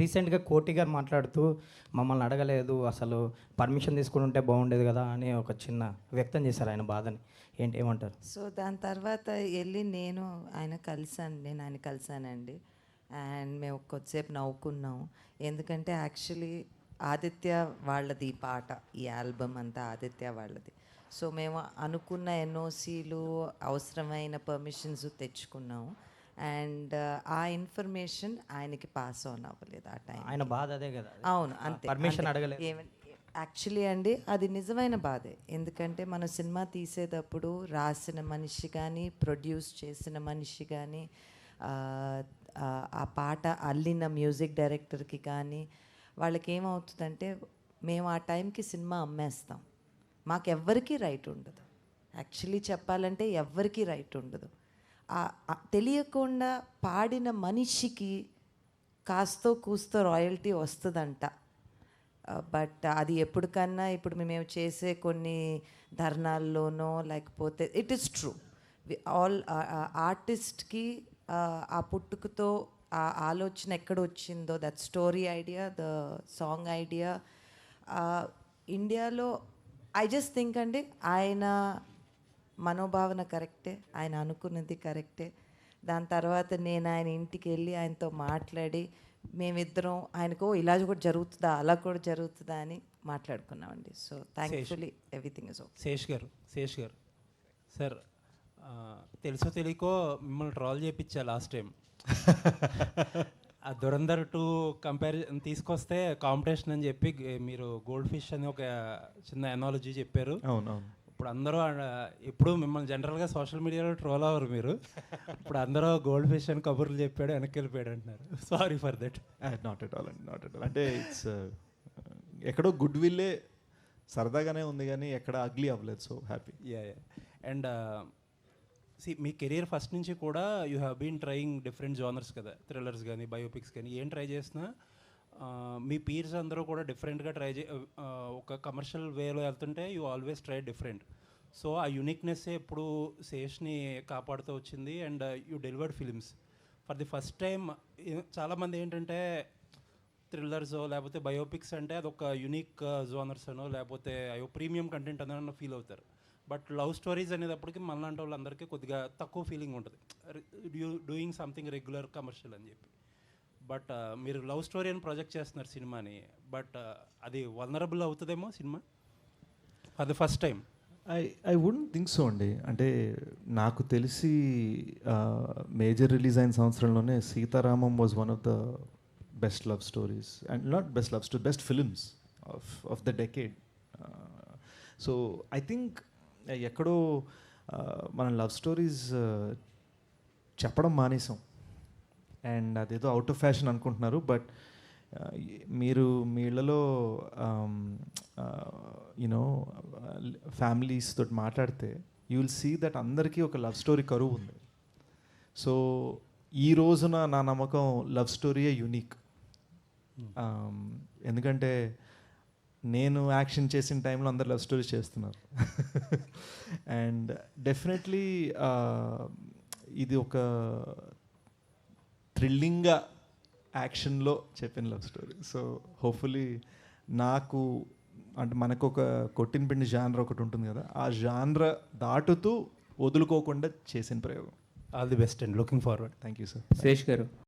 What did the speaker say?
రీసెంట్గా కోటి గారు మాట్లాడుతూ మమ్మల్ని అడగలేదు, అసలు పర్మిషన్ తీసుకుని ఉంటే బాగుండేది కదా అని ఒక చిన్న వ్యక్తం చేశారు ఆయన బాధని. ఏమంటారు? సో దాని తర్వాత వెళ్ళి నేను ఆయన కలిసానండి. అండ్ మేము కొద్దిసేపు నవ్వుకున్నాం. ఎందుకంటే యాక్చువల్లీ ఆదిత్య వాళ్ళది ఈ పాట, ఈ ఆల్బమ్ అంతా ఆదిత్య వాళ్ళది. సో మేము అనుకున్న ఎన్ఓసీలు, అవసరమైన పర్మిషన్స్ తెచ్చుకున్నాము. అండ్ ఆ ఇన్ఫర్మేషన్ ఆయనకి పాస్ ఆన్ అవ్వలేదు ఆ టైం. ఆయన బాధ అదే కదా. అవును, అంతే. పర్మిషన్ అడగలేదు. యాక్చువల్లీ అండి అది నిజమైన బాధే. ఎందుకంటే మనం సినిమా తీసేటప్పుడు రాసిన మనిషి కానీ, ప్రొడ్యూస్ చేసిన మనిషి కానీ, ఆ పాట అల్లిన మ్యూజిక్ డైరెక్టర్కి కానీ వాళ్ళకి ఏమవుతుందంటే, మేము ఆ టైంకి సినిమా అమ్మేస్తాం, మాకెవ్వరికీ రైట్ ఉండదు. యాక్చువల్లీ చెప్పాలంటే ఎవ్వరికీ రైట్ ఉండదు. తెలియకుండా పాడిన మనిషికి కాస్తో కూస్తో రాయల్టీ వస్తుందంట. బట్ అది ఎప్పటికన్నా ఇప్పుడు మేము చేసే కొన్ని ధర్నాల్లోనో లేకపోతే ఇట్ ఈస్ ట్రూ, ఆల్ ఆర్టిస్ట్కి ఆ పుట్టుకతో ఆ ఆలోచన ఎక్కడ వచ్చిందో, that story idea, the song idea ఇండియాలో ఐ జస్ట్ థింక్ అండి, ఆయన మనోభావన కరెక్టే, ఆయన అనుకున్నది కరెక్టే. దాని తర్వాత నేను ఆయన ఇంటికి వెళ్ళి ఆయనతో మాట్లాడి మేమిద్దరం ఆయనకు ఇలా కూడా జరుగుతుందా, అలా కూడా జరుగుతుందా అని మాట్లాడుకున్నామండి. So thankfully everything is okay. Sesh గారు సార్, తెలుసో తెలియకో మిమ్మల్ని ట్రాల్ చేయించా లాస్ట్ టైం. ఆ దురంధర్ 2 కంపారిజన్ తీసుకొస్తే కాంపిటీషన్ అని చెప్పి మీరు గోల్డ్ ఫిష్ అని ఒక చిన్న ఎనాలజీ చెప్పారు. అవునవును. ఇప్పుడు అందరూ ఇప్పుడు మిమ్మల్ని జనరల్గా సోషల్ మీడియాలో ట్రోల్ అవ్వరు మీరు. ఇప్పుడు అందరూ గోల్డ్ ఫిష్ అని కబుర్లు చెప్పాడు, వెనక్కి వెళ్ళిపోయాడు అంటున్నారు. Sorry for that. Not at all అండి, నాట్ ఎట్ ఆల్. అంటే ఇట్స్ ఎక్కడో గుడ్ విల్లే, సరదాగానే ఉంది కానీ ఎక్కడ అగ్లీ అవ్వలేదు. So happy. యా. అండ్ మీ కెరీర్ ఫస్ట్ నుంచి కూడా you have been trying different genres కదా, థ్రిల్లర్స్ కానీ బయోపిక్స్ కానీ ఏం ట్రై చేసినా మీ పీర్స్ అందరూ కూడా డిఫరెంట్గా ఒక కమర్షియల్ వేలో వెళ్తుంటే you always try different. So ఆ యూనిక్నెస్సే ఎప్పుడు శేష్ని కాపాడుతూ వచ్చింది. And you delivered films for the first time. చాలామంది ఏంటంటే థ్రిల్లర్సో లేకపోతే బయోపిక్స్ అంటే అదొక యూనిక్ జోనర్స్ అనో లేకపోతే అయ్యో ప్రీమియం కంటెంట్ అనో ఫీల్ అవుతారు. బట్ లవ్ స్టోరీస్ అనేటప్పటికి మనలాంటి వాళ్ళందరికీ కొద్దిగా తక్కువ ఫీలింగ్ ఉంటుంది, డూయింగ్ సంథింగ్ రెగ్యులర్ కమర్షియల్ అని చెప్పి. బట్ మీరు లవ్ స్టోరీ అని ప్రొజెక్ట్ చేస్తున్నారు సినిమాని. బట్ అది వల్నరబుల్ అవుతుందేమో సినిమా for the first time. I wouldn't think so అండి. అంటే నాకు తెలిసి మేజర్ రిలీజ్ అయిన సంవత్సరంలోనే Sita Ramam was one of the best love stories, and not best love story, best films of the decade. So I think ఎక్కడో మనం లవ్ స్టోరీస్ చెప్పడం మానేసాం, అండ్ అదేదో అవుట్ ఆఫ్ ఫ్యాషన్ అనుకుంటున్నారు. బట్ మీరు మీ ఇళ్ళలో యూనో ఫ్యామిలీస్ తోటి మాట్లాడితే యూ విల్ సీ దట్ అందరికీ ఒక లవ్ స్టోరీ కరువు ఉంది. సో ఈ రోజున నా నమ్మకం లవ్ స్టోరీయే యూనిక్. ఎందుకంటే నేను యాక్షన్ చేసిన టైంలో అందరు లవ్ స్టోరీస్ చేస్తున్నారు. అండ్ డెఫినెట్లీ ఇది ఒక థ్రిల్లింగ్గా యాక్షన్లో చెప్పిన లవ్ స్టోరీ. సో హోప్ఫుల్లీ నాకు అంటే మనకు ఒక కొట్టిన పిండి జానర్ ఒకటి ఉంటుంది కదా, ఆ జానర్ దాటుతూ వదులుకోకుండా చేసిన ప్రయోగం. All the best and looking forward. Thank you sir. Sesh గారు,